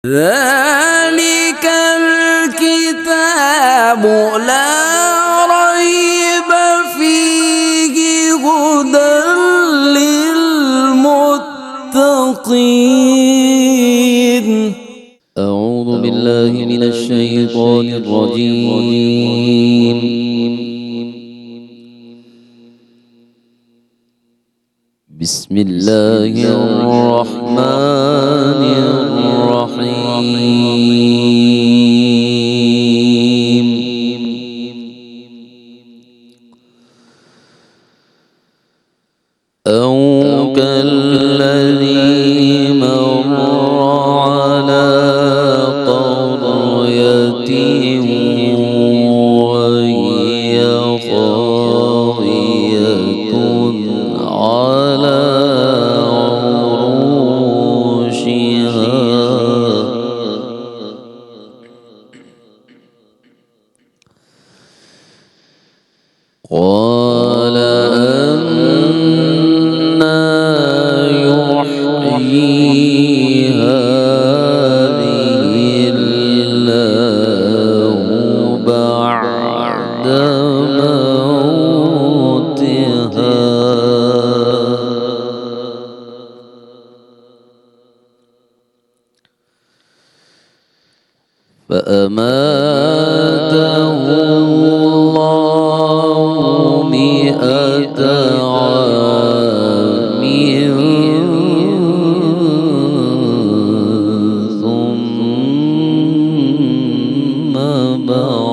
ذلك الكتاب لا ريب فيه هدى للمتقين. أعوذ بالله من الشيطان الرجيم. بسم الله الرحمن الرحيم. أو كالذي مر على قرية وهي خاوية على عروشها قال أنى يحيي هذه الله بعد موتها فأماته الله 100 عام ثم بعثه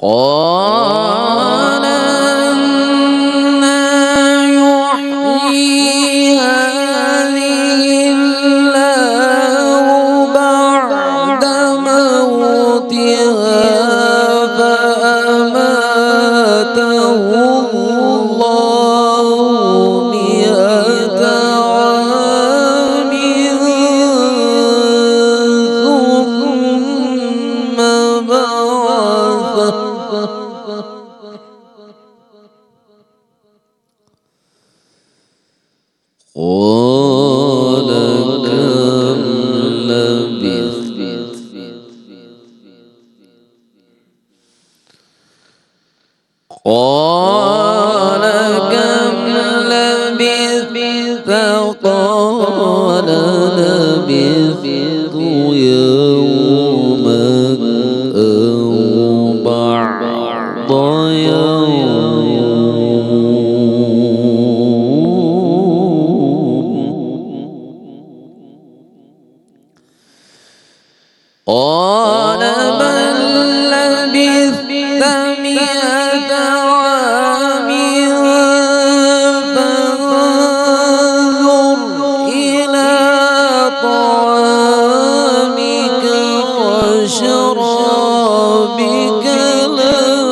قال أنى يحيي هذه الله بعد موتها فأماته الله 100 عام ثم بعثه قال كم لبثت قال كم لبثت قال لبثت يوما أو بعض قال بل لبثت 100 عام فانظر إلى طعامك وشرابك لم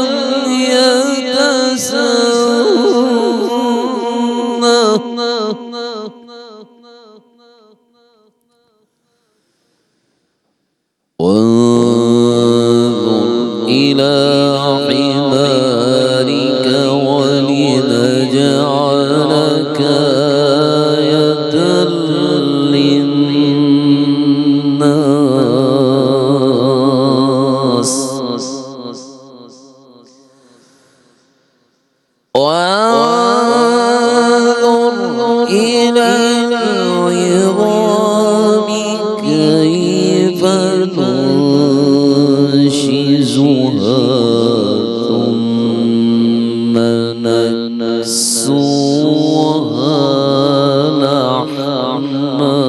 يتسنه وانظر إلى حمارك ولنجعلك آية للناس وانظر إلى العظام كيف ننشزها ثم نكسوها لحما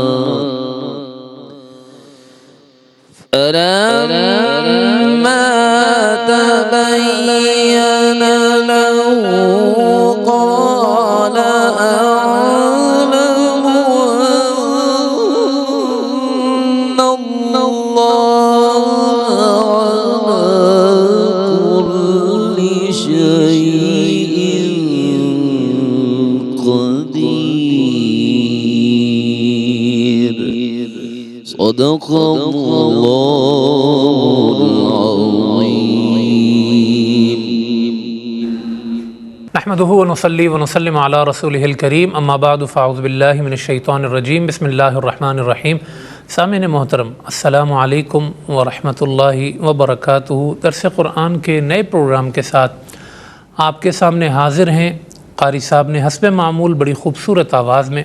فلما تبين له نحمده ونصلي ونسلم على رسوله الكريم اما بعد فاعوذ باللہ من الشیطان الرجیم بسم اللہ الرحمن الرحیم۔ سامعین محترم، السلام علیکم ورحمۃ اللہ وبرکاتہ۔ درس قرآن کے نئے پروگرام کے ساتھ آپ کے سامنے حاضر ہیں۔ قاری صاحب نے حسب معمول بڑی خوبصورت آواز میں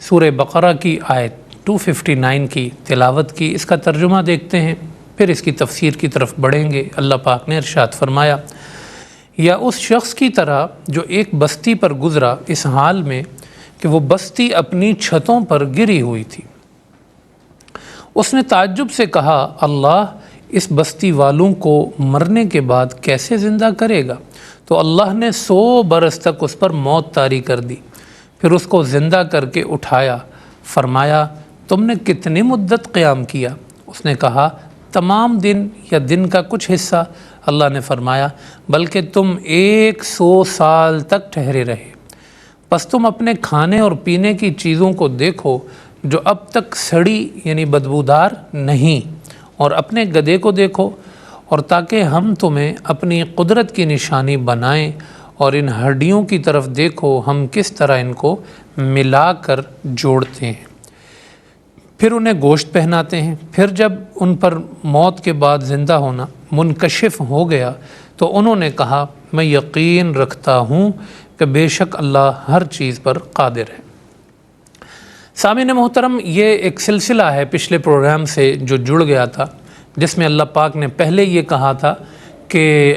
سورہ بقرہ کی آیت 259 کی تلاوت کی۔ اس کا ترجمہ دیکھتے ہیں، پھر اس کی تفسیر کی طرف بڑھیں گے۔ اللہ پاک نے ارشاد فرمایا، یا اس شخص کی طرح جو ایک بستی پر گزرا اس حال میں کہ وہ بستی اپنی چھتوں پر گری ہوئی تھی۔ اس نے تعجب سے کہا، اللہ اس بستی والوں کو مرنے کے بعد کیسے زندہ کرے گا؟ تو اللہ نے 100 برس تک اس پر موت طاری کر دی، پھر اس کو زندہ کر کے اٹھایا۔ فرمایا، تم نے کتنی مدت قیام کیا؟ اس نے کہا، تمام دن یا دن کا کچھ حصہ۔ اللہ نے فرمایا، بلکہ تم 100 سال تک ٹھہرے رہے۔ پس تم اپنے کھانے اور پینے کی چیزوں کو دیکھو جو اب تک سڑی یعنی بدبودار نہیں، اور اپنے گدھے کو دیکھو، اور تاکہ ہم تمہیں اپنی قدرت کی نشانی بنائیں، اور ان ہڈیوں کی طرف دیکھو ہم کس طرح ان کو ملا کر جوڑتے ہیں، پھر انہیں گوشت پہناتے ہیں۔ پھر جب ان پر موت کے بعد زندہ ہونا منکشف ہو گیا تو انہوں نے کہا، میں یقین رکھتا ہوں کہ بے شک اللہ ہر چیز پر قادر ہے۔ سامعین محترم، یہ ایک سلسلہ ہے پچھلے پروگرام سے جو جڑ گیا تھا، جس میں اللہ پاک نے پہلے یہ کہا تھا کہ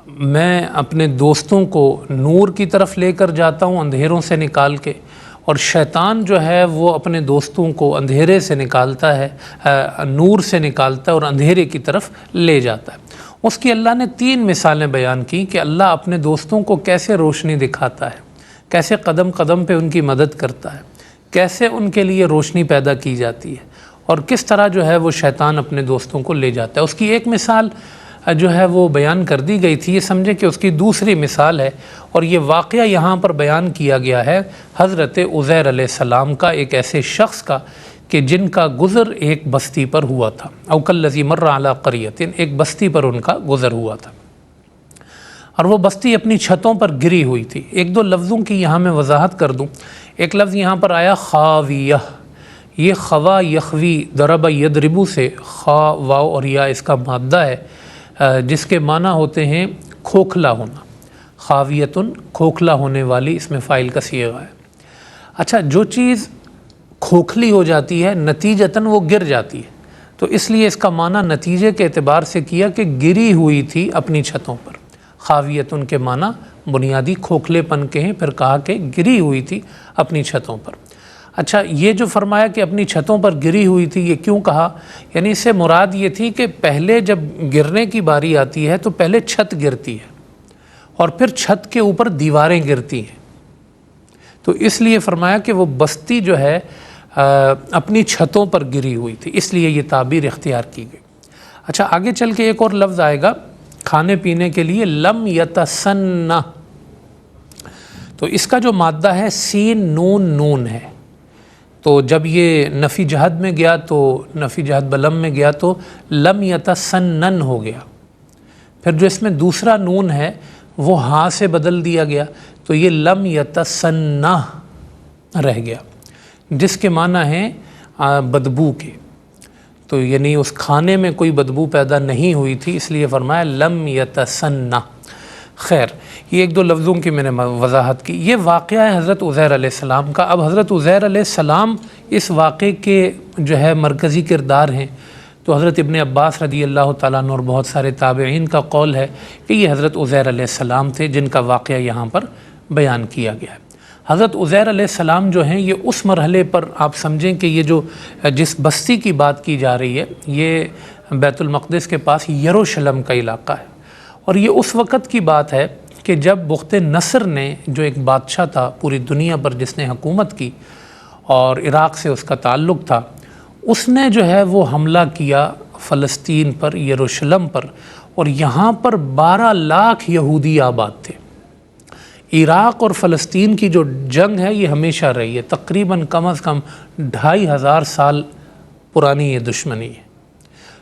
میں اپنے دوستوں کو نور کی طرف لے کر جاتا ہوں اندھیروں سے نکال کے، اور شیطان جو ہے وہ اپنے دوستوں کو اندھیرے سے نکالتا ہے، نور سے نکالتا ہے اور اندھیرے کی طرف لے جاتا ہے۔ اس کی اللہ نے 3 مثالیں بیان کی کہ اللہ اپنے دوستوں کو کیسے روشنی دکھاتا ہے، کیسے قدم قدم پہ ان کی مدد کرتا ہے، کیسے ان کے لیے روشنی پیدا کی جاتی ہے، اور کس طرح جو ہے وہ شیطان اپنے دوستوں کو لے جاتا ہے۔ اس کی ایک مثال جو ہے وہ بیان کر دی گئی تھی، یہ سمجھے کہ اس کی دوسری مثال ہے، اور یہ واقعہ یہاں پر بیان کیا گیا ہے حضرت عزیر علیہ السلام کا، ایک ایسے شخص کا کہ جن کا گزر ایک بستی پر ہوا تھا۔ او کالذی مر علی قریۃ، ایک بستی پر ان کا گزر ہوا تھا، اور وہ بستی اپنی چھتوں پر گری ہوئی تھی۔ 1-2 لفظوں کی یہاں میں وضاحت کر دوں۔ ایک لفظ یہاں پر آیا خاویہ، یہ خوا یخوی ضرب یضرب سے خا واو اور یا اس کا مادہ ہے، جس کے معنی ہوتے ہیں کھوکھلا ہونا۔ خاویتن کھوکھلا ہونے والی، اس میں فاعل کا صیغہ ہے۔ اچھا، جو چیز کھوکھلی ہو جاتی ہے نتیجتاً وہ گر جاتی ہے، تو اس لیے اس کا معنی نتیجے کے اعتبار سے کیا کہ گری ہوئی تھی اپنی چھتوں پر۔ خاویتن کے معنی بنیادی کھوکھلے پن کے ہیں، پھر کہا کہ گری ہوئی تھی اپنی چھتوں پر۔ اچھا، یہ جو فرمایا کہ اپنی چھتوں پر گری ہوئی تھی، یہ کیوں کہا؟ یعنی اس سے مراد یہ تھی کہ پہلے جب گرنے کی باری آتی ہے تو پہلے چھت گرتی ہے، اور پھر چھت کے اوپر دیواریں گرتی ہیں، تو اس لیے فرمایا کہ وہ بستی جو ہے اپنی چھتوں پر گری ہوئی تھی، اس لیے یہ تعبیر اختیار کی گئی۔ اچھا، آگے چل کے ایک اور لفظ آئے گا کھانے پینے کے لیے، لم یتسنہ، تو اس کا جو مادہ ہے سین نون نون ہے، تو جب یہ نفی جہد میں گیا تو نفی جہد بلم میں گیا تو لم یتسنن ہو گیا، پھر جو اس میں دوسرا نون ہے وہ ہاں سے بدل دیا گیا تو یہ لم یتسنہ رہ گیا، جس کے معنی ہیں بدبو کے، تو یعنی اس کھانے میں کوئی بدبو پیدا نہیں ہوئی تھی، اس لیے فرمایا لم یتسنہ۔ خیر، یہ 1-2 لفظوں کی میں نے وضاحت کی۔ یہ واقعہ ہے حضرت عزیر علیہ السلام کا۔ اب حضرت عزیر علیہ السلام اس واقعے کے جو ہے مرکزی کردار ہیں، تو حضرت ابن عباس رضی اللہ تعالیٰ عنہ اور بہت سارے تابعین کا قول ہے کہ یہ حضرت عزیر علیہ السلام تھے جن کا واقعہ یہاں پر بیان کیا گیا ہے۔ حضرت عزیر علیہ السلام جو ہیں، یہ اس مرحلے پر آپ سمجھیں کہ یہ جو جس بستی کی بات کی جا رہی ہے یہ بیت المقدس کے پاس یروشلم کا علاقہ ہے، اور یہ اس وقت کی بات ہے کہ جب بخت نصر نے، جو ایک بادشاہ تھا پوری دنیا پر جس نے حکومت کی اور عراق سے اس کا تعلق تھا، اس نے جو ہے وہ حملہ کیا فلسطین پر، یروشلم پر، اور یہاں پر 12 لاکھ یہودی آباد تھے۔ عراق اور فلسطین کی جو جنگ ہے یہ ہمیشہ رہی ہے، تقریباً کم از کم 2500 سال پرانی یہ دشمنی ہے۔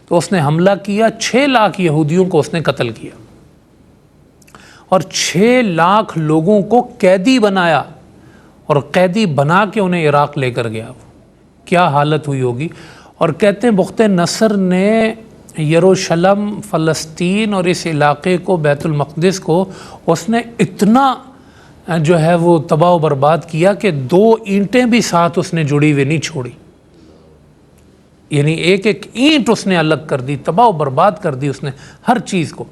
تو اس نے حملہ کیا، 6 لاکھ یہودیوں کو اس نے قتل کیا، اور 6 لاکھ لوگوں کو قیدی بنایا اور قیدی بنا کے انہیں عراق لے کر گیا. کیا حالت ہوئی ہوگی. اور کہتے ہیں بخت نصر نے یروشلم، فلسطین اور اس علاقے کو، بیت المقدس کو، اس نے اتنا جو ہے وہ تباہ و برباد کیا کہ 2 اینٹیں بھی ساتھ اس نے جڑی ہوئی نہیں چھوڑی. یعنی ایک ایک اینٹ اس نے الگ کر دی، تباہ و برباد کر دی اس نے ہر چیز کو.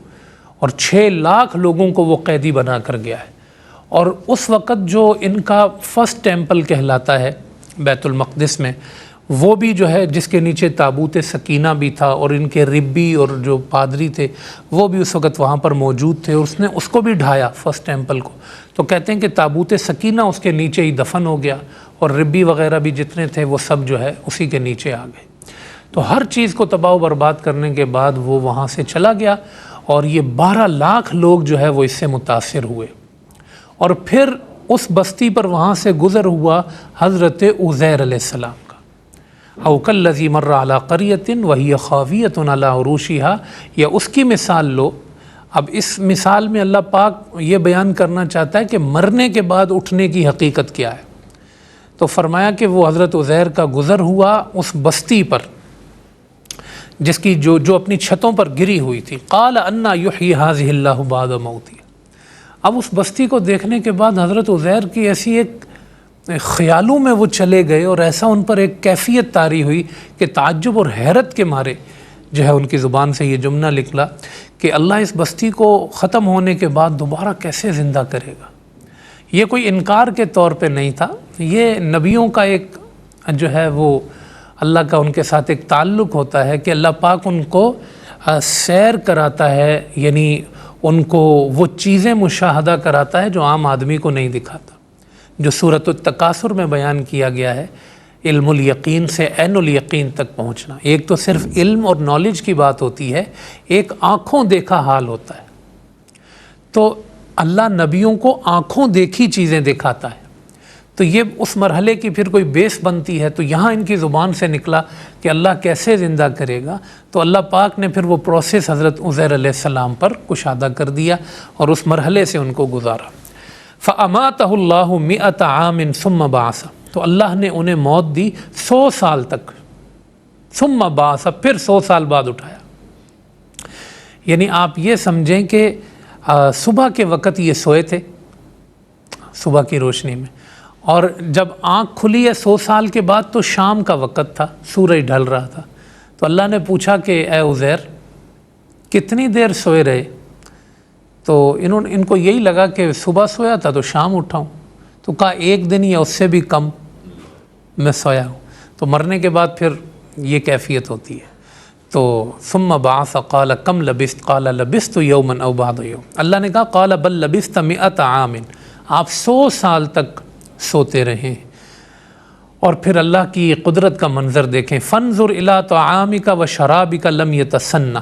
اور 6 لاکھ لوگوں کو وہ قیدی بنا کر گیا ہے. اور اس وقت جو ان کا فرسٹ ٹیمپل کہلاتا ہے بیت المقدس میں، وہ بھی جو ہے جس کے نیچے تابوت سکینہ بھی تھا، اور ان کے ربی اور جو پادری تھے وہ بھی اس وقت وہاں پر موجود تھے. اس نے اس کو بھی ڈھایا فرسٹ ٹیمپل کو. تو کہتے ہیں کہ تابوت سکینہ اس کے نیچے ہی دفن ہو گیا، اور ربی وغیرہ بھی جتنے تھے وہ سب جو ہے اسی کے نیچے آ گئے. تو ہر چیز کو تباہ و برباد کرنے کے بعد وہ وہاں سے چلا گیا، اور یہ 12 لاکھ لوگ جو ہے وہ اس سے متاثر ہوئے. اور پھر اس بستی پر وہاں سے گزر ہوا حضرت عزیر علیہ السلام کا. او کالذی مر علی قریۃ وہی خاویۃ علی عروشہا، یا اس کی مثال لو. اب اس مثال میں اللہ پاک یہ بیان کرنا چاہتا ہے کہ مرنے کے بعد اٹھنے کی حقیقت کیا ہے. تو فرمایا کہ وہ حضرت عزیر کا گزر ہوا اس بستی پر جس کی جو اپنی چھتوں پر گری ہوئی تھی. قال انا یحیی ھذہ اللہ بعد موتہ. اب اس بستی کو دیکھنے کے بعد حضرت عزیر کی ایسی ایک خیالوں میں وہ چلے گئے، اور ایسا ان پر ایک کیفیت طاری ہوئی کہ تعجب اور حیرت کے مارے جو ہے ان کی زبان سے یہ جملہ نکلا کہ اللہ اس بستی کو ختم ہونے کے بعد دوبارہ کیسے زندہ کرے گا. یہ کوئی انکار کے طور پہ نہیں تھا، یہ نبیوں کا ایک جو ہے وہ اللہ کا ان کے ساتھ ایک تعلق ہوتا ہے کہ اللہ پاک ان کو سیر کراتا ہے، یعنی ان کو وہ چیزیں مشاہدہ کراتا ہے جو عام آدمی کو نہیں دکھاتا. جو سورۃ التکاثر میں بیان کیا گیا ہے، علم الیقین سے عین الیقین تک پہنچنا. ایک تو صرف علم اور نالج کی بات ہوتی ہے، ایک آنکھوں دیکھا حال ہوتا ہے. تو اللہ نبیوں کو آنکھوں دیکھی چیزیں دکھاتا ہے. تو یہ اس مرحلے کی پھر کوئی بیس بنتی ہے. تو یہاں ان کی زبان سے نکلا کہ اللہ کیسے زندہ کرے گا. تو اللہ پاک نے پھر وہ پروسیس حضرت عزیر علیہ السلام پر کشادہ کر دیا اور اس مرحلے سے ان کو گزارا. فَأَمَاتَهُ اللَّهُ مِئَةَ عَامٍ ثُمَّ بَعَثَ. تو اللہ نے انہیں موت دی 100 سال تک. ثُمَّ بَعَثَ، پھر 100 سال بعد اٹھایا. یعنی آپ یہ سمجھیں کہ صبح کے وقت یہ سوئے تھے صبح کی روشنی میں، اور جب آنکھ کھلی ہے 100 سال کے بعد تو شام کا وقت تھا، سورج ڈھل رہا تھا. تو اللہ نے پوچھا کہ اے عزیر کتنی دیر سوئے رہے؟ تو ان کو یہی لگا کہ صبح سویا تھا تو شام اٹھا ہوں. تو کہا 1 دن یا اس سے بھی کم میں سویا ہوں. تو مرنے کے بعد پھر یہ کیفیت ہوتی ہے. تو ثم بعث قال کم لبثت قال لبثت یوما او بعض یوم. اللہ نے کہا قال بل لبثت 100 عام، آپ 100 سال تک سوتے رہیں. اور پھر اللہ کی قدرت کا منظر دیکھیں. فانظر الی طعامک و شرابک لم یتسنہ.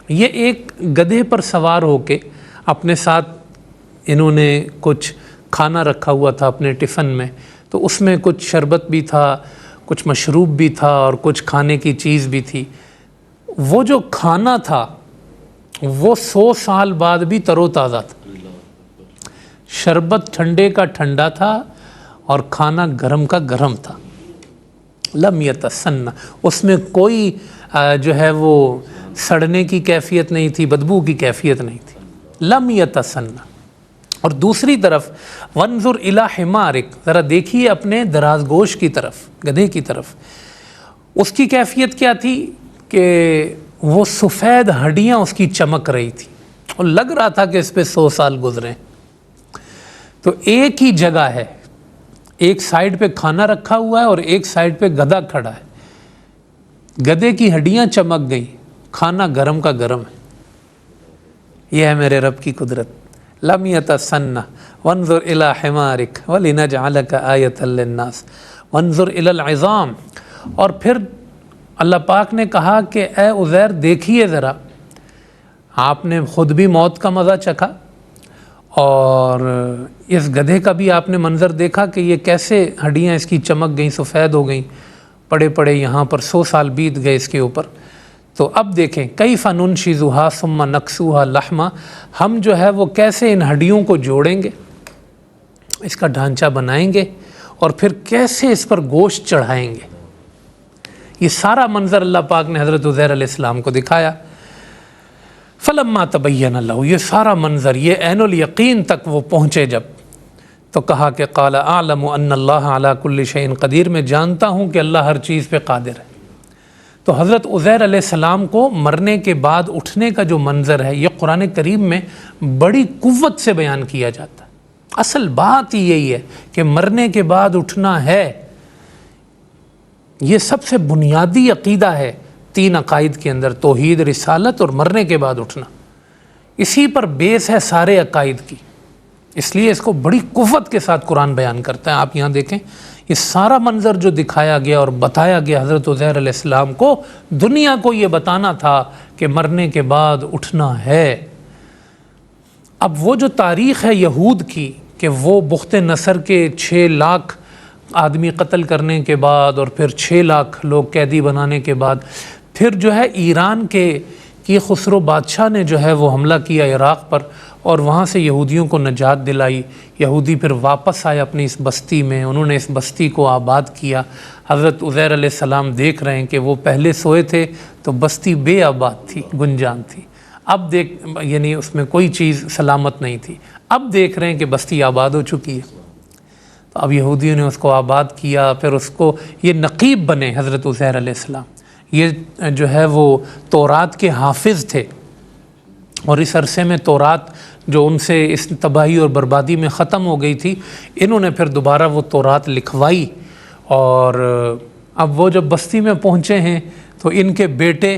یہ ایک گدھے پر سوار ہو کے اپنے ساتھ انہوں نے کچھ کھانا رکھا ہوا تھا اپنے ٹفن میں، تو اس میں کچھ شربت بھی تھا، کچھ مشروب بھی تھا اور کچھ کھانے کی چیز بھی تھی. وہ جو کھانا تھا وہ 100 سال بعد بھی تر و تازہ تھا. شربت ٹھنڈے کا ٹھنڈا تھا اور کھانا گرم کا گرم تھا. لم یتسنہ، اس میں کوئی جو ہے وہ سڑنے کی کیفیت نہیں تھی، بدبو کی کیفیت نہیں تھی. لم یتسنہ. اور دوسری طرف وانظر الی حمارک، ذرا دیکھیے اپنے دراز گوش کی طرف، گدھے کی طرف. اس کی کیفیت کیا تھی کہ وہ سفید ہڈیاں اس کی چمک رہی تھی اور لگ رہا تھا کہ اس پہ 100 سال گزرے. تو ایک ہی جگہ ہے، ایک سائیڈ پہ کھانا رکھا ہوا ہے اور ایک سائیڈ پہ گدھا کھڑا ہے. گدھے کی ہڈیاں چمک گئی، کھانا گرم کا گرم ہے. یہ ہے میرے رب کی قدرت. لم یتسنہ وانظر الی حمارک ولنجعلک آیۃ للناس وانظر الی العظام. اور پھر اللہ پاک نے کہا کہ اے عزیر دیکھیے ذرا، آپ نے خود بھی موت کا مزہ چکھا اور اس گدھے کا بھی آپ نے منظر دیکھا کہ یہ کیسے ہڈیاں اس کی چمک گئیں، سفید ہو گئیں، پڑے پڑے یہاں پر 100 سال بیت گئے اس کے اوپر. تو اب دیکھیں کیف ننشزھا ثم نکسوھا لحما، ہم جو ہے وہ کیسے ان ہڈیوں کو جوڑیں گے، اس کا ڈھانچہ بنائیں گے اور پھر کیسے اس پر گوشت چڑھائیں گے۔ یہ سارا منظر اللہ پاک نے حضرت عزیر علیہ السلام کو دکھایا۔ فلما تبین لہ، یہ سارا منظر، یہ عین الیقین تک وہ پہنچے جب، تو کہا کہ قال اعلم ان اللہ علی کل شیء قدیر، میں جانتا ہوں کہ اللہ ہر چیز پہ قادر ہے۔ تو حضرت عزیر علیہ السلام کو مرنے کے بعد اٹھنے کا جو منظر ہے، یہ قرآن کریم میں بڑی قوت سے بیان کیا جاتا ہے۔ اصل بات ہی یہی ہے کہ مرنے کے بعد اٹھنا ہے، یہ سب سے بنیادی عقیدہ ہے 3 عقائد کے اندر، توحید، رسالت اور مرنے کے بعد اٹھنا، اسی پر بیس ہے سارے عقائد کی، اس لیے اس کو بڑی قوت کے ساتھ قرآن بیان کرتا ہے۔ آپ یہاں دیکھیں، یہ سارا منظر جو دکھایا گیا اور بتایا گیا حضرت عزیر علیہ السلام کو، دنیا کو یہ بتانا تھا کہ مرنے کے بعد اٹھنا ہے۔ اب وہ جو تاریخ ہے یہود کی کہ وہ بخت نصر کے 6 لاکھ آدمی قتل کرنے کے بعد اور پھر 6 لاکھ لوگ قیدی بنانے کے بعد پھر جو ہے ایران کی خسرو بادشاہ نے جو ہے وہ حملہ کیا عراق پر اور وہاں سے یہودیوں کو نجات دلائی، یہودی پھر واپس آئے اپنی اس بستی میں، انہوں نے اس بستی کو آباد کیا۔ حضرت عزیر علیہ السلام دیکھ رہے ہیں کہ وہ پہلے سوئے تھے تو بستی بے آباد تھی، گنجان تھی، اب یعنی اس میں کوئی چیز سلامت نہیں تھی، اب دیکھ رہے ہیں کہ بستی آباد ہو چکی ہے۔ تو اب یہودیوں نے اس کو آباد کیا، پھر اس کو یہ نقیب بنے حضرت عزیر علیہ السلام، یہ جو ہے وہ تورات کے حافظ تھے، اور اس عرصے میں تورات جو ان سے اس تباہی اور بربادی میں ختم ہو گئی تھی، انہوں نے پھر دوبارہ وہ تورات لکھوائی، اور اب وہ جب بستی میں پہنچے ہیں تو ان کے بیٹے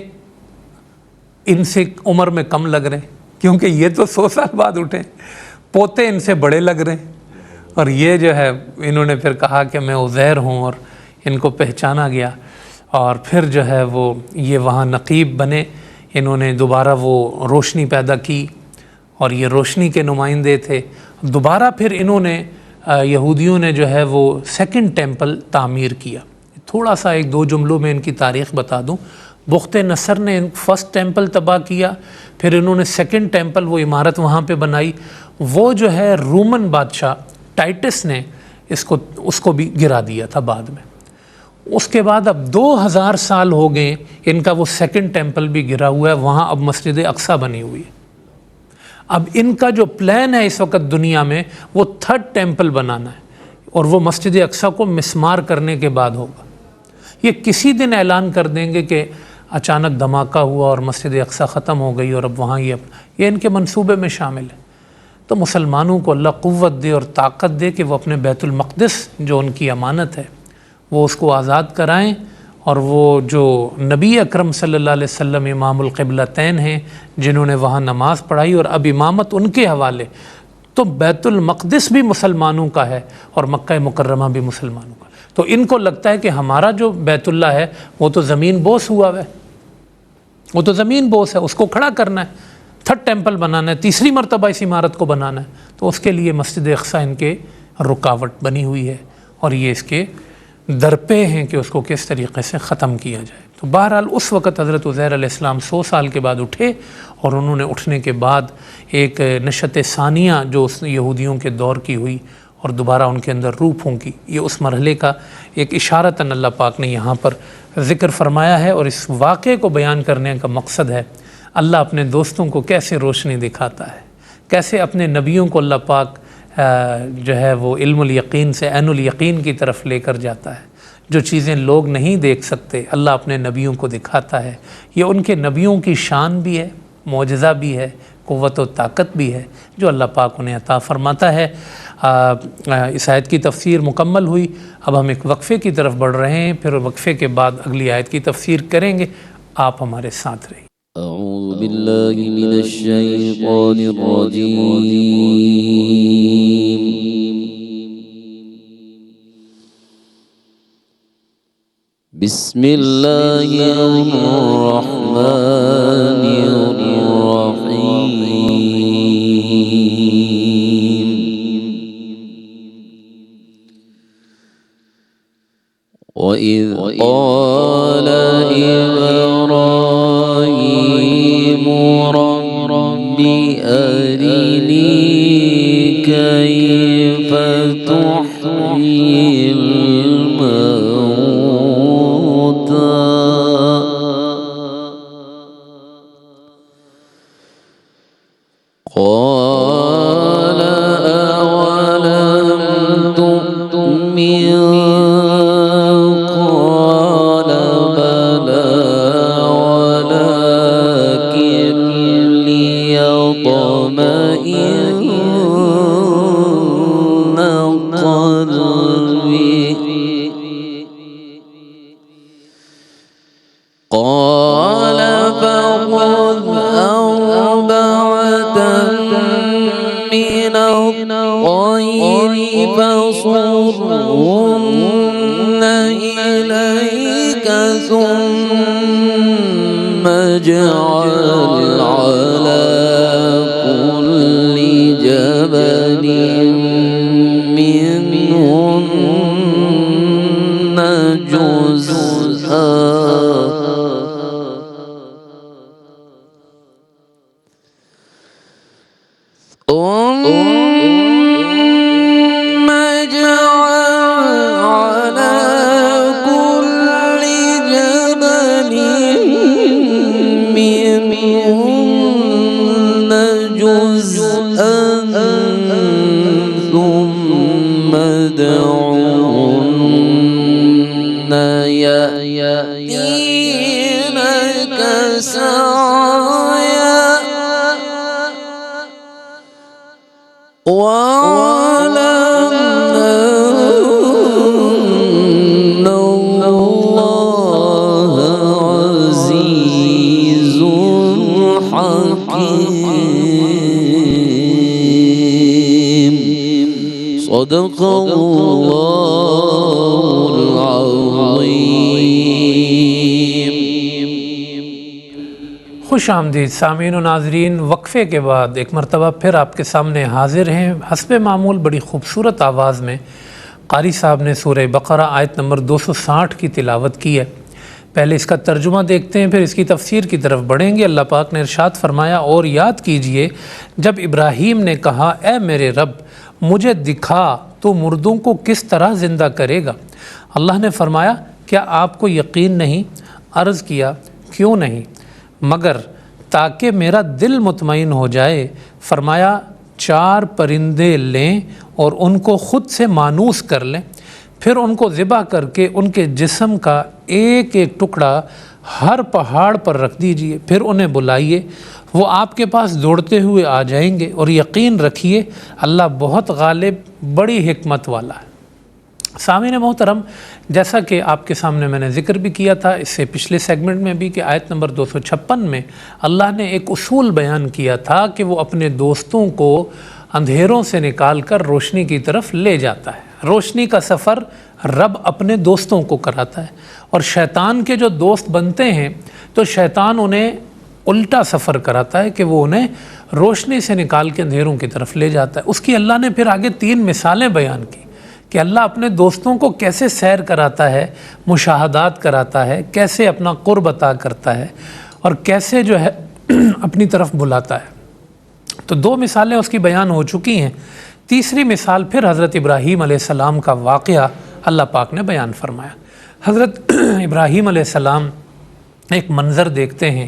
ان سے عمر میں کم لگ رہے ہیں، کیونکہ یہ تو 100 سال بعد اٹھے، پوتے ان سے بڑے لگ رہے ہیں، اور یہ جو ہے انہوں نے پھر کہا کہ میں عزیر ہوں، اور ان کو پہچانا گیا، اور پھر جو ہے وہ یہ وہاں نقیب بنے، انہوں نے دوبارہ وہ روشنی پیدا کی، اور یہ روشنی کے نمائندے تھے۔ دوبارہ پھر انہوں نے یہودیوں نے جو ہے وہ 2nd ٹیمپل تعمیر کیا۔ تھوڑا سا 1-2 جملوں میں ان کی تاریخ بتا دوں۔ بخت نصر نے 1st ٹیمپل تباہ کیا، پھر انہوں نے 2nd ٹیمپل وہ عمارت وہاں پہ بنائی، وہ جو ہے رومن بادشاہ ٹائٹس نے اس کو بھی گرا دیا تھا بعد میں۔ اس کے بعد اب 2000 سال ہو گئے ان کا وہ 2nd ٹیمپل بھی گرا ہوا ہے، وہاں اب مسجد اقصیٰ بنی ہوئی ہے۔ اب ان کا جو پلان ہے اس وقت دنیا میں وہ 3rd ٹیمپل بنانا ہے، اور وہ مسجد اقصیٰ کو مسمار کرنے کے بعد ہوگا۔ یہ کسی دن اعلان کر دیں گے کہ اچانک دھماکہ ہوا اور مسجد اقصیٰ ختم ہو گئی اور اب وہاں یہ ان کے منصوبے میں شامل ہے۔ تو مسلمانوں کو اللہ قوت دے اور طاقت دے کہ وہ اپنے بیت المقدس جو ان کی امانت ہے وہ اس کو آزاد کرائیں، اور وہ جو نبی اکرم صلی اللہ علیہ وسلم امام القبلتین ہیں جنہوں نے وہاں نماز پڑھائی اور اب امامت ان کے حوالے، تو بیت المقدس بھی مسلمانوں کا ہے اور مکہ مکرمہ بھی مسلمانوں کا، تو ان کو لگتا ہے کہ ہمارا جو بیت اللہ ہے وہ تو زمین بوس ہوا ہے، وہ تو زمین بوس ہے، اس کو کھڑا کرنا ہے، 3rd ٹیمپل بنانا ہے، 3ری مرتبہ اس عمارت کو بنانا ہے، تو اس کے لیے مسجد اقصیٰ ان کے رکاوٹ بنی ہوئی ہے، اور یہ اس کے درپے ہیں کہ اس کو کس طریقے سے ختم کیا جائے۔ تو بہرحال اس وقت حضرت عزیر علیہ السلام 100 سال کے بعد اٹھے، اور انہوں نے اٹھنے کے بعد ایک نشت ثانیہ جو اس یہودیوں کے دور کی ہوئی اور دوبارہ ان کے اندر روح پھونکی، یہ اس مرحلے کا ایک اشارتاً اللہ پاک نے یہاں پر ذکر فرمایا ہے، اور اس واقعے کو بیان کرنے کا مقصد ہے اللہ اپنے دوستوں کو کیسے روشنی دکھاتا ہے، کیسے اپنے نبیوں کو اللہ پاک جو ہے وہ علم الیقین سے عین الیقین کی طرف لے کر جاتا ہے۔ جو چیزیں لوگ نہیں دیکھ سکتے اللہ اپنے نبیوں کو دکھاتا ہے، یہ ان کے نبیوں کی شان بھی ہے، معجزہ بھی ہے، قوت و طاقت بھی ہے جو اللہ پاک انہیں عطا فرماتا ہے۔ اس آیت کی تفسیر مکمل ہوئی، اب ہم ایک وقفے کی طرف بڑھ رہے ہیں، پھر وقفے کے بعد اگلی آیت کی تفسیر کریں گے، آپ ہمارے ساتھ رہیے۔ أعوذ بالله من الشيطان الرجيم بسم الله الرحمن الرحيم وإذ قال إبراهيم أرني كيف تحيي الموتى قال أولم تؤمن قال بلى ولكن ليطمئن قلبي قال فخذ أربعة من الطير فصرهن إليك ثم اجعل على كل جبل منهن جزءا ثم اجعل على كل جبل منهن جزءا ثم ادعهن يأتينك سعيا واعلم أن الله عزيز حكيم صدق الله العظيم. خوش آمدید سامعین و ناظرین، وقفے کے بعد ایک مرتبہ پھر آپ کے سامنے حاضر ہیں. حسب معمول بڑی خوبصورت آواز میں قاری صاحب نے سورہ بقرہ آیت نمبر 260 کی تلاوت کی ہے. پہلے اس کا ترجمہ دیکھتے ہیں، پھر اس کی تفسیر کی طرف بڑھیں گے. اللہ پاک نے ارشاد فرمایا، اور یاد کیجئے جب ابراہیم نے کہا اے میرے رب مجھے دکھا تو مردوں کو کس طرح زندہ کرے گا. اللہ نے فرمایا کیا آپ کو یقین نہیں؟ عرض کیا کیوں نہیں؟ مگر تاکہ میرا دل مطمئن ہو جائے. فرمایا 4 پرندے لیں اور ان کو خود سے مانوس کر لیں، پھر ان کو ذبح کر کے ان کے جسم کا ایک ایک ٹکڑا ہر پہاڑ پر رکھ دیجئے، پھر انہیں بلائیے، وہ آپ کے پاس دوڑتے ہوئے آ جائیں گے، اور یقین رکھیے اللہ بہت غالب بڑی حکمت والا ہے. سامعین محترم، جیسا کہ آپ کے سامنے میں نے ذکر بھی کیا تھا اس سے پچھلے سیگمنٹ میں بھی کہ آیت نمبر 256 میں اللہ نے ایک اصول بیان کیا تھا کہ وہ اپنے دوستوں کو اندھیروں سے نکال کر روشنی کی طرف لے جاتا ہے. روشنی کا سفر رب اپنے دوستوں کو کراتا ہے، اور شیطان کے جو دوست بنتے ہیں تو شیطان انہیں الٹا سفر کراتا ہے کہ وہ انہیں روشنی سے نکال کے اندھیروں کی طرف لے جاتا ہے. اس کی اللہ نے پھر آگے 3 مثالیں بیان کی کہ اللہ اپنے دوستوں کو کیسے سیر کراتا ہے، مشاہدات کراتا ہے، کیسے اپنا قرب عطا کرتا ہے، اور کیسے جو ہے اپنی طرف بلاتا ہے. تو 2 مثالیں اس کی بیان ہو چکی ہیں. تیسری مثال پھر حضرت ابراہیم علیہ السلام کا واقعہ اللہ پاک نے بیان فرمایا. حضرت ابراہیم علیہ السلام ایک منظر دیکھتے ہیں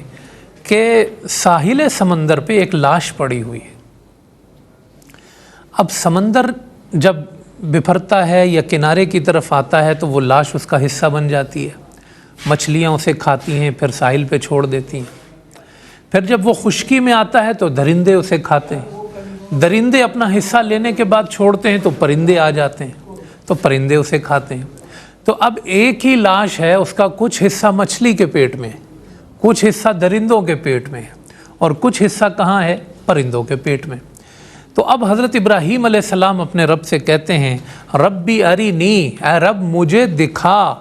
کہ ساحل سمندر پہ ایک لاش پڑی ہوئی ہے. اب سمندر جب بپھرتا ہے یا کنارے کی طرف آتا ہے تو وہ لاش اس کا حصہ بن جاتی ہے. مچھلیاں اسے کھاتی ہیں، پھر ساحل پہ چھوڑ دیتی ہیں. پھر جب وہ خشکی میں آتا ہے تو درندے اسے کھاتے ہیں. درندے اپنا حصہ لینے کے بعد چھوڑتے ہیں تو پرندے آ جاتے ہیں، تو پرندے اسے کھاتے ہیں. تو اب ایک ہی لاش ہے، اس کا کچھ حصہ مچھلی کے پیٹ میں ہے، کچھ حصہ درندوں کے پیٹ میں ہے، اور کچھ حصہ کہاں ہے؟ پرندوں کے پیٹ میں. تو اب حضرت ابراہیم علیہ السلام اپنے رب سے کہتے ہیں ربی ارینی، اے رب مجھے دکھا،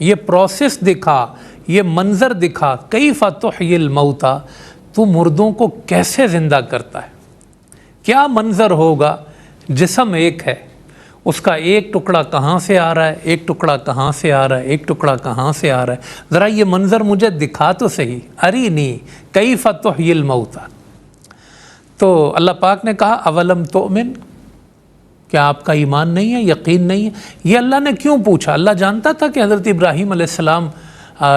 یہ پروسیس دکھا، یہ منظر دکھا، کیف تحیی الموتى، تو مردوں کو کیسے زندہ کرتا ہے. کیا منظر ہوگا؟ جسم ایک ہے، اس کا ایک ٹکڑا کہاں سے آ رہا ہے، ایک ٹکڑا کہاں سے آ رہا ہے، ایک ٹکڑا کہاں سے آ رہا ہے، ذرا یہ منظر مجھے دکھا تو صحیح. ارینی کیف تحیی الموتى. تو اللہ پاک نے کہا اولم تؤمن، کیا آپ کا ایمان نہیں ہے، یقین نہیں ہے؟ یہ اللہ نے کیوں پوچھا؟ اللہ جانتا تھا کہ حضرت ابراہیم علیہ السلام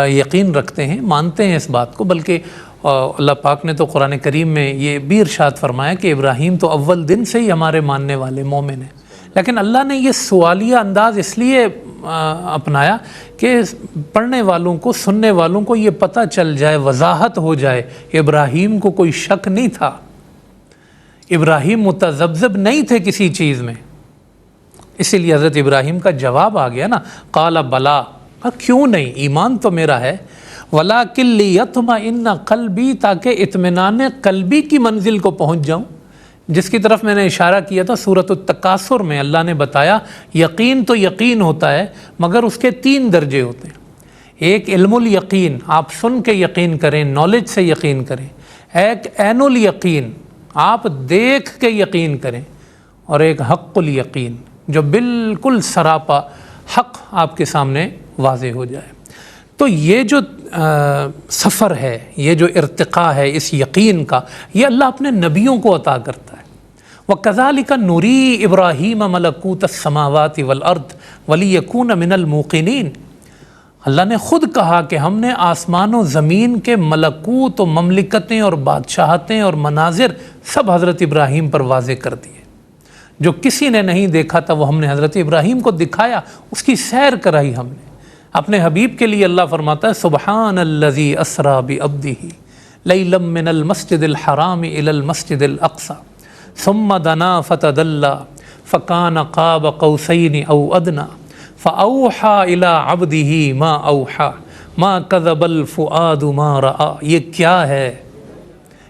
یقین رکھتے ہیں، مانتے ہیں اس بات کو، بلکہ اللہ پاک نے تو قرآن کریم میں یہ بھی ارشاد فرمایا کہ ابراہیم تو اول دن سے ہی ہمارے ماننے والے مومن ہیں۔ لیکن اللہ نے یہ سوالیہ انداز اس لیے اپنایا کہ پڑھنے والوں کو، سننے والوں کو یہ پتہ چل جائے، وضاحت ہو جائے، ابراہیم کو کوئی شک نہیں تھا، ابراہیم متذبذب نہیں تھے کسی چیز میں۔ اسی لیے حضرت ابراہیم کا جواب آ گیا نا، قال بلا، کیوں نہیں، ایمان تو میرا ہے، ولیکن لیطمئن قلبی، تاکہ اطمینان قلبی کی منزل کو پہنچ جاؤں، جس کی طرف میں نے اشارہ کیا تھا سورۃ التکاثر میں۔ اللہ نے بتایا یقین تو یقین ہوتا ہے، مگر اس کے 3 درجے ہوتے ہیں۔ ایک علم الیقین، آپ سن کے یقین کریں، نالج سے یقین کریں۔ ایک عین الیقین، آپ دیکھ کے یقین کریں، اور ایک حق الیقین، جو بالکل سراپا حق آپ کے سامنے واضح ہو جائے۔ تو یہ جو سفر ہے، یہ جو ارتقاء ہے اس یقین کا، یہ اللہ اپنے نبیوں کو عطا کرتا ہے۔ وَكَذَلِكَ نُرِي إِبْرَاهِيمَ مَلَكُوتَ السَّمَاوَاتِ وَالْأَرْضِ وَلِيَكُونَ مِنَ الْمُوقِنِينَ۔ اللہ نے خود کہا کہ ہم نے آسمان و زمین کے ملکوت و مملکتیں اور بادشاہتیں اور مناظر سب حضرت ابراہیم پر واضح کر دیے۔ جو کسی نے نہیں دیکھا تھا وہ ہم نے حضرت ابراہیم کو دکھایا، اس کی سیر کرائی ہم نے۔ اپنے حبیب کے لیے اللہ فرماتا ہے سبحان الذی اسری بعبدہ لیلا من المسجد الحرام الی المسجد الاقصی ثم دنا فتدلی فکان قاب قوسین او ادنی فاوحی الی عبدہ ما اوحی ما کذب الفؤاد ما رأى۔ یہ کیا ہے؟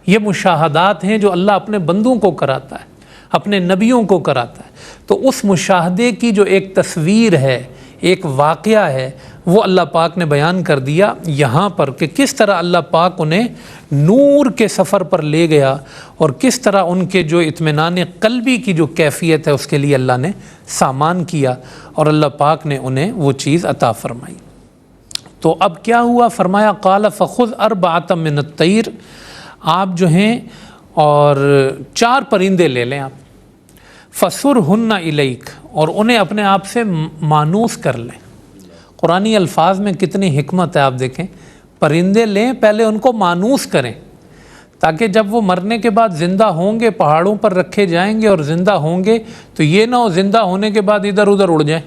یہ مشاہدات ہیں جو اللہ اپنے بندوں کو کراتا ہے، اپنے نبیوں کو کراتا ہے۔ تو اس مشاہدے کی جو ایک تصویر ہے، ایک واقعہ ہے، وہ اللہ پاک نے بیان کر دیا یہاں پر کہ کس طرح اللہ پاک انہیں نور کے سفر پر لے گیا، اور کس طرح ان کے جو اطمینان قلبی کی جو کیفیت ہے اس کے لیے اللہ نے سامان کیا، اور اللہ پاک نے انہیں وہ چیز عطا فرمائی۔ تو اب کیا ہوا؟ فرمایا قال فخذ اربعۃ من الطیر، آپ جو ہیں اور 4 پرندے لے لیں آپ، فسرہن الیک، اور انہیں اپنے آپ سے مانوس کر لیں۔ قرآنی الفاظ میں کتنی حکمت ہے، آپ دیکھیں، پرندے لیں، پہلے ان کو مانوس کریں، تاکہ جب وہ مرنے کے بعد زندہ ہوں گے، پہاڑوں پر رکھے جائیں گے اور زندہ ہوں گے، تو یہ نہ ہو زندہ ہونے کے بعد ادھر ادھر اڑ جائیں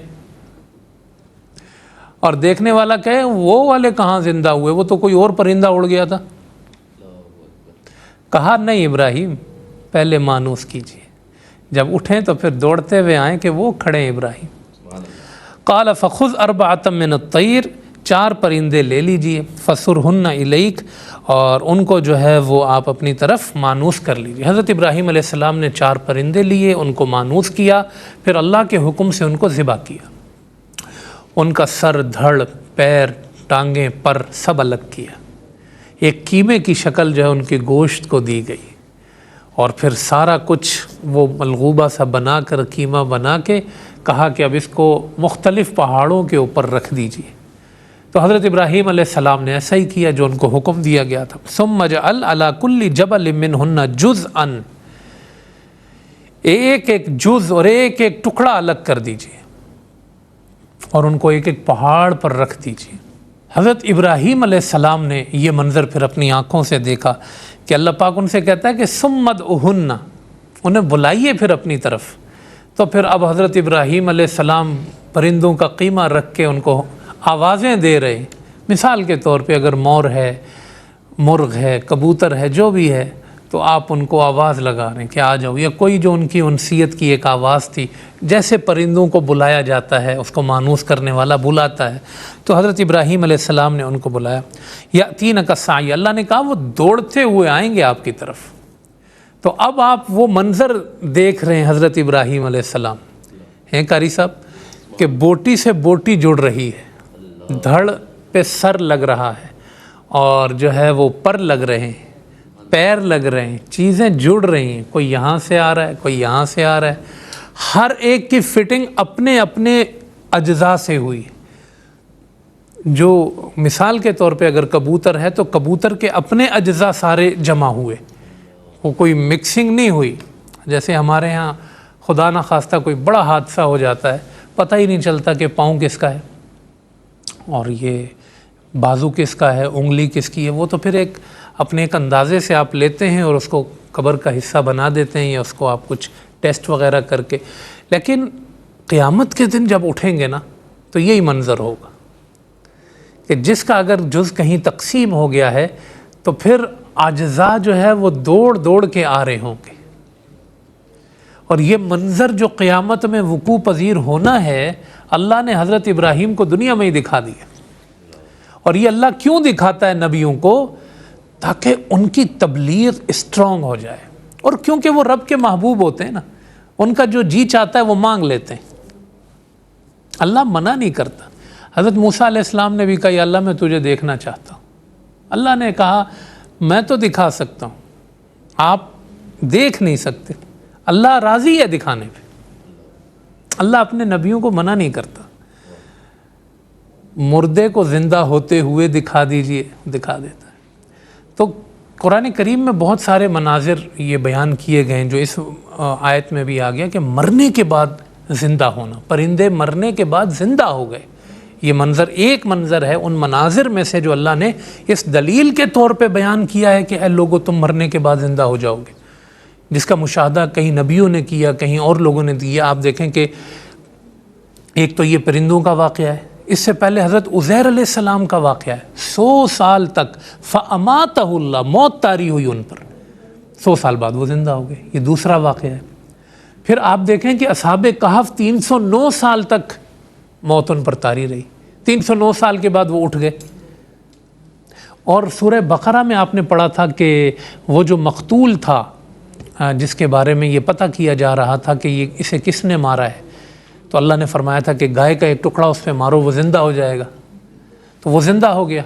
اور دیکھنے والا کہے وہ والے کہاں زندہ ہوئے، وہ تو کوئی اور پرندہ اڑ گیا تھا۔ کہا نہیں ابراہیم، پہلے مانوس کیجیے، جب اٹھیں تو پھر دوڑتے ہوئے آئیں کہ وہ کھڑے ہیں ابراہیم۔ قال فخذ اربعۃ من الطیر، 4 پرندے لے لیجئے، فسرہن الیک، اور ان کو جو ہے وہ آپ اپنی طرف مانوس کر لیجئے۔ حضرت ابراہیم علیہ السلام نے 4 پرندے لیے، ان کو مانوس کیا، پھر اللہ کے حکم سے ان کو ذبح کیا۔ ان کا سر، دھڑ، پیر، ٹانگیں، پر سب الگ کیا، ایک قیمے کی شکل جو ہے ان کے گوشت کو دی گئی، اور پھر سارا کچھ وہ ملغوبہ سا بنا کر، قیمہ بنا کے کہا کہ اب اس کو مختلف پہاڑوں کے اوپر رکھ دیجیے۔ تو حضرت ابراہیم علیہ السلام نے ایسا ہی کیا جو ان کو حکم دیا گیا تھا۔ ثم اجعل علی کل جبل منہن جزءا، ایک ایک جز اور ایک ایک ٹکڑا الگ کر دیجیے، اور ان کو ایک ایک پہاڑ پر رکھ دیجیے۔ حضرت ابراہیم علیہ السلام نے یہ منظر پھر اپنی آنکھوں سے دیکھا کہ اللہ پاک ان سے کہتا ہے کہ ثم ادعوہن، انہیں بلائیے پھر اپنی طرف۔ تو پھر اب حضرت ابراہیم علیہ السلام پرندوں کا قیمہ رکھ کے ان کو آوازیں دے رہے ہیں۔ مثال کے طور پہ اگر مور ہے، مرغ ہے، کبوتر ہے، جو بھی ہے، تو آپ ان کو آواز لگا رہے ہیں کہ آ جاؤ، یا کوئی جو ان کی انسیت کی ایک آواز تھی، جیسے پرندوں کو بلایا جاتا ہے، اس کو مانوس کرنے والا بلاتا ہے، تو حضرت ابراہیم علیہ السلام نے ان کو بلایا۔ یأتینک سعی، اللہ نے کہا وہ دوڑتے ہوئے آئیں گے آپ کی طرف۔ تو اب آپ وہ منظر دیکھ رہے ہیں حضرت ابراہیم علیہ السلام ہیں قاری صاحب، کہ بوٹی سے بوٹی جڑ رہی ہے، دھڑ پہ سر لگ رہا ہے، اور جو ہے وہ پر لگ رہے ہیں، پیر لگ رہے ہیں، چیزیں جڑ رہی ہیں، کوئی یہاں سے آ رہا ہے، کوئی یہاں سے آ رہا ہے، ہر ایک کی فٹنگ اپنے اپنے اجزاء سے ہوئی۔ جو مثال کے طور پہ اگر کبوتر ہے تو کبوتر کے اپنے اجزاء سارے جمع ہوئے، وہ کوئی مکسنگ نہیں ہوئی. جیسے ہمارے ہاں خدا نہ خواستہ کوئی بڑا حادثہ ہو جاتا ہے، پتہ ہی نہیں چلتا کہ پاؤں کس کا ہے اور یہ بازو کس کا ہے، انگلی کس کی ہے. وہ تو پھر اپنے ایک اندازے سے آپ لیتے ہیں اور اس کو قبر کا حصہ بنا دیتے ہیں، یا اس کو آپ کچھ ٹیسٹ وغیرہ کر کے. لیکن قیامت کے دن جب اٹھیں گے نا تو یہی منظر ہوگا کہ جس کا اگر جز کہیں تقسیم ہو گیا ہے تو پھر اجزاء جو ہے وہ دوڑ دوڑ کے آ رہے ہوں گے. اور یہ منظر جو قیامت میں وقوع پذیر ہونا ہے، اللہ نے حضرت ابراہیم کو دنیا میں ہی دکھا دیا. اور یہ اللہ کیوں دکھاتا ہے نبیوں کو؟ تاکہ ان کی تبلیغ اسٹرانگ ہو جائے. اور کیونکہ وہ رب کے محبوب ہوتے ہیں نا، ان کا جو جی چاہتا ہے وہ مانگ لیتے ہیں. اللہ منع نہیں کرتا. حضرت موسیٰ علیہ السلام نے بھی کہا یا اللہ میں تجھے دیکھنا چاہتا ہوں. اللہ نے کہا میں تو دکھا سکتا ہوں، آپ دیکھ نہیں سکتے. اللہ راضی ہے دکھانے پہ. اللہ اپنے نبیوں کو منع نہیں کرتا. مردے کو زندہ ہوتے ہوئے دکھا دیجئے، دکھا دیتا ہے. تو قرآن کریم میں بہت سارے مناظر یہ بیان کیے گئے ہیں جو اس آیت میں بھی آ گیا کہ مرنے کے بعد زندہ ہونا، پرندے مرنے کے بعد زندہ ہو گئے. یہ منظر ایک منظر ہے ان مناظر میں سے جو اللہ نے اس دلیل کے طور پہ بیان کیا ہے کہ اے لوگو تم مرنے کے بعد زندہ ہو جاؤ گے، جس کا مشاہدہ کہیں نبیوں نے کیا، کہیں اور لوگوں نے دیا. آپ دیکھیں کہ ایک تو یہ پرندوں کا واقعہ ہے، اس سے پہلے حضرت عزیر علیہ السلام کا واقعہ ہے. 100 سال تک فَأَمَاتَهُ اللَّهُ، موت طاری ہوئی ان پر، 100 سال بعد وہ زندہ ہو گئے. یہ دوسرا واقعہ ہے. پھر آپ دیکھیں کہ اصحاب کہف 309 سال تک موت ان پر طاری رہی. 309 سال کے بعد وہ اٹھ گئے. اور سورہ بقرہ میں آپ نے پڑھا تھا کہ وہ جو مقتول تھا جس کے بارے میں یہ پتہ کیا جا رہا تھا کہ یہ اسے کس نے مارا ہے، تو اللہ نے فرمایا تھا کہ گائے کا ایک ٹکڑا اس پہ مارو وہ زندہ ہو جائے گا. تو وہ زندہ ہو گیا.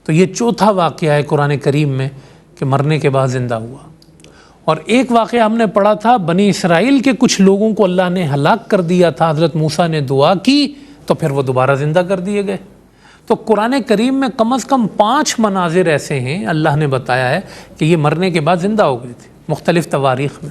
تو یہ چوتھا واقعہ ہے قرآن کریم میں کہ مرنے کے بعد زندہ ہوا. اور ایک واقعہ ہم نے پڑھا تھا بنی اسرائیل کے کچھ لوگوں کو اللہ نے ہلاک کر دیا تھا، حضرت موسیٰ نے دعا کی تو پھر وہ دوبارہ زندہ کر دیے گئے. تو قرآن کریم میں کم از کم 5 مناظر ایسے ہیں اللہ نے بتایا ہے کہ یہ مرنے کے بعد زندہ ہو گئے تھے مختلف تواریخ میں.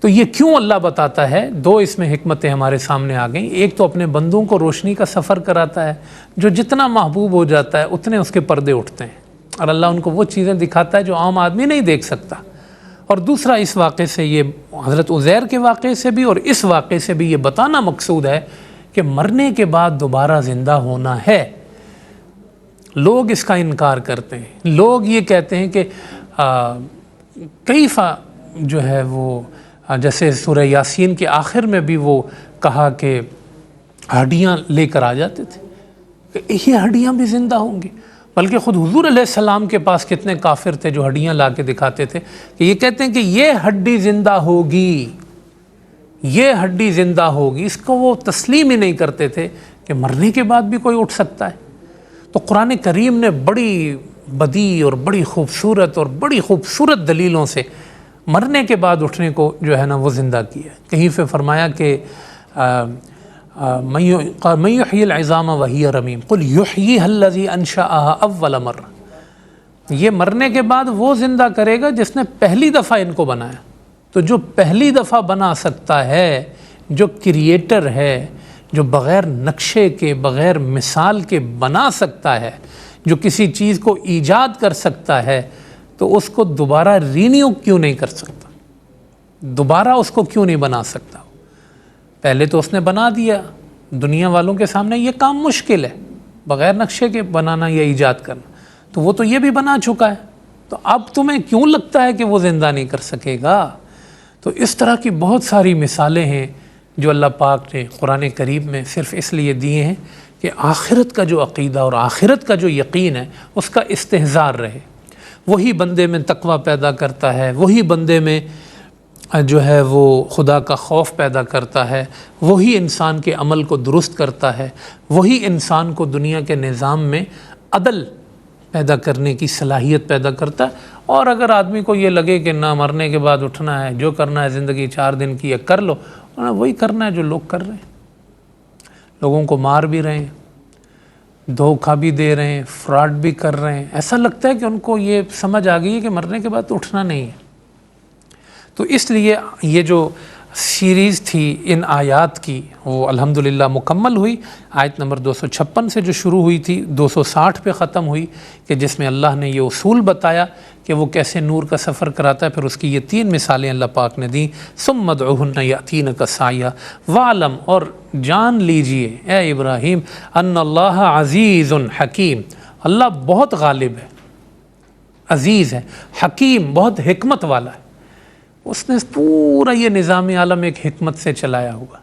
تو یہ کیوں اللہ بتاتا ہے؟ 2 اس میں حکمتیں ہمارے سامنے آ گئیں. ایک تو اپنے بندوں کو روشنی کا سفر کراتا ہے، جو جتنا محبوب ہو جاتا ہے اتنے اس کے پردے اٹھتے ہیں اور اللہ ان کو وہ چیزیں دکھاتا ہے جو عام آدمی نہیں دیکھ سکتا. اور دوسرا اس واقعے سے، یہ حضرت عزیر کے واقعے سے بھی اور اس واقعے سے بھی یہ بتانا مقصود ہے کہ مرنے کے بعد دوبارہ زندہ ہونا ہے. لوگ اس کا انکار کرتے ہیں. لوگ یہ کہتے ہیں کہ کیفا جو ہے وہ جیسے سورہ یاسین کے آخر میں بھی وہ کہا کہ ہڈیاں لے کر آ جاتے تھے کہ یہ ہڈیاں بھی زندہ ہوں گی. بلکہ خود حضور علیہ السلام کے پاس کتنے کافر تھے جو ہڈیاں لا کے دکھاتے تھے کہ یہ کہتے ہیں کہ یہ ہڈی زندہ ہوگی، یہ ہڈی زندہ ہوگی. اس کو وہ تسلیم ہی نہیں کرتے تھے کہ مرنے کے بعد بھی کوئی اٹھ سکتا ہے. تو قرآن کریم نے بڑی بدیع اور بڑی خوبصورت دلیلوں سے مرنے کے بعد اٹھنے کو جو ہے نا وہ زندہ کیا. کہیں پہ فرمایا کہ مَن یحیی العظام وہی رمیم قل یحییھا الذی انشأھا اول مرہ. یہ مرنے کے بعد وہ زندہ کرے گا جس نے پہلی دفعہ ان کو بنایا. تو جو پہلی دفعہ بنا سکتا ہے، جو کریٹر ہے، جو بغیر نقشے کے بغیر مثال کے بنا سکتا ہے، جو کسی چیز کو ایجاد کر سکتا ہے، تو اس کو دوبارہ رینیو کیوں نہیں کر سکتا؟ دوبارہ اس کو کیوں نہیں بنا سکتا؟ پہلے تو اس نے بنا دیا. دنیا والوں کے سامنے یہ کام مشکل ہے بغیر نقشے کے بنانا یا ایجاد کرنا، تو وہ تو یہ بھی بنا چکا ہے. تو اب تمہیں کیوں لگتا ہے کہ وہ زندہ نہیں کر سکے گا؟ تو اس طرح کی بہت ساری مثالیں ہیں جو اللہ پاک نے قرآن کریم میں صرف اس لیے دیے ہیں کہ آخرت کا جو عقیدہ اور آخرت کا جو یقین ہے اس کا استحضار رہے. وہی بندے میں تقویٰ پیدا کرتا ہے، وہی بندے میں جو ہے وہ خدا کا خوف پیدا کرتا ہے، وہی انسان کے عمل کو درست کرتا ہے، وہی انسان کو دنیا کے نظام میں عدل پیدا کرنے کی صلاحیت پیدا کرتا ہے. اور اگر آدمی کو یہ لگے کہ نہ مرنے کے بعد اٹھنا ہے، جو کرنا ہے زندگی 4 دن کی ہے کر لو، وہی کرنا ہے جو لوگ کر رہے ہیں. لوگوں کو مار بھی رہے ہیں، دھوکہ بھی دے رہے ہیں، فراڈ بھی کر رہے ہیں. ایسا لگتا ہے کہ ان کو یہ سمجھ آ گئی ہے کہ مرنے کے بعد اٹھنا نہیں ہے. تو اس لیے یہ جو سیریز تھی ان آیات کی وہ الحمدللہ مکمل ہوئی. آیت نمبر 256 سے جو شروع ہوئی تھی 260 پہ ختم ہوئی، کہ جس میں اللہ نے یہ اصول بتایا کہ وہ کیسے نور کا سفر کراتا ہے. پھر اس کی یہ 3 مثالیں اللہ پاک نے دیں. ثم ادعوہن یأتینک سعیا وعلم، اور جان لیجئے اے ابراہیم ان اللہ عزیز حکیم، اللہ بہت غالب ہے، عزیز ہے، حکیم بہت حکمت والا ہے. اس نے پورا یہ نظام عالم ایک حکمت سے چلایا ہوا.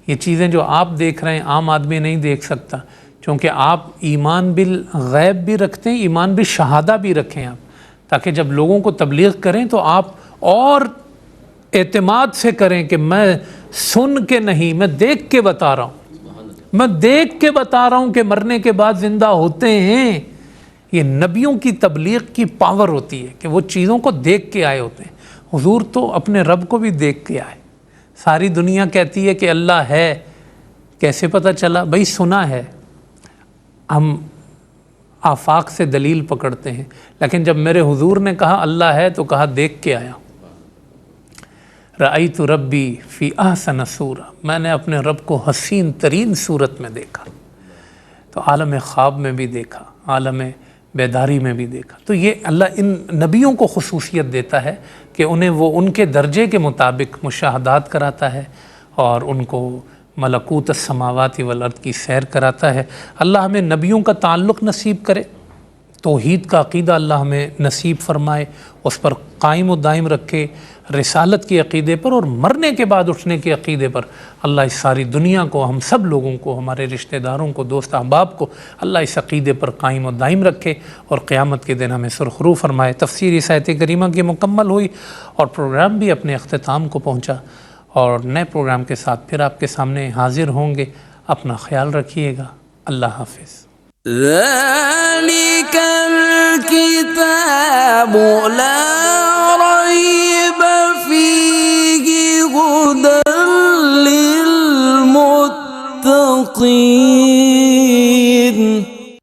یہ چیزیں جو آپ دیکھ رہے ہیں عام آدمی نہیں دیکھ سکتا، چونکہ آپ ایمان بالغیب بھی رکھتے ہیں، ایمان بالشہادہ بھی رکھیں آپ، تاکہ جب لوگوں کو تبلیغ کریں تو آپ اور اعتماد سے کریں کہ میں سن کے نہیں، میں دیکھ کے بتا رہا ہوں، میں دیکھ کے بتا رہا ہوں کہ مرنے کے بعد زندہ ہوتے ہیں. یہ نبیوں کی تبلیغ کی پاور ہوتی ہے کہ وہ چیزوں کو دیکھ کے آئے ہوتے ہیں. حضور تو اپنے رب کو بھی دیکھ کے آئے. ساری دنیا کہتی ہے کہ اللہ ہے، کیسے پتہ چلا؟ بھئی سنا ہے. ہم آفاق سے دلیل پکڑتے ہیں، لیکن جب میرے حضور نے کہا اللہ ہے تو کہا دیکھ کے آیا. رأیت ربی فی احسن صورہ، میں نے اپنے رب کو حسین ترین صورت میں دیکھا. تو عالم خواب میں بھی دیکھا، عالم بیداری میں بھی دیکھا. تو یہ اللہ ان نبیوں کو خصوصیت دیتا ہے کہ انہیں وہ ان کے درجے کے مطابق مشاہدات کراتا ہے اور ان کو ملکوت السماوات والارض کی سیر کراتا ہے. اللہ ہمیں نبیوں کا تعلق نصیب کرے، توحید کا عقیدہ اللہ ہمیں نصیب فرمائے، اس پر قائم و دائم رکھے، رسالت کے عقیدے پر اور مرنے کے بعد اٹھنے کے عقیدے پر. اللہ اس ساری دنیا کو، ہم سب لوگوں کو، ہمارے رشتہ داروں کو، دوست احباب کو اللہ اس عقیدے پر قائم و دائم رکھے اور قیامت کے دن ہمیں سرخرو فرمائے. تفسیر اس آیت کریمہ کی مکمل ہوئی اور پروگرام بھی اپنے اختتام کو پہنچا، اور نئے پروگرام کے ساتھ پھر آپ کے سامنے حاضر ہوں گے. اپنا خیال رکھیے گا. اللہ حافظ. ذلك الكتاب لا ريب فيه هدى للمتقين.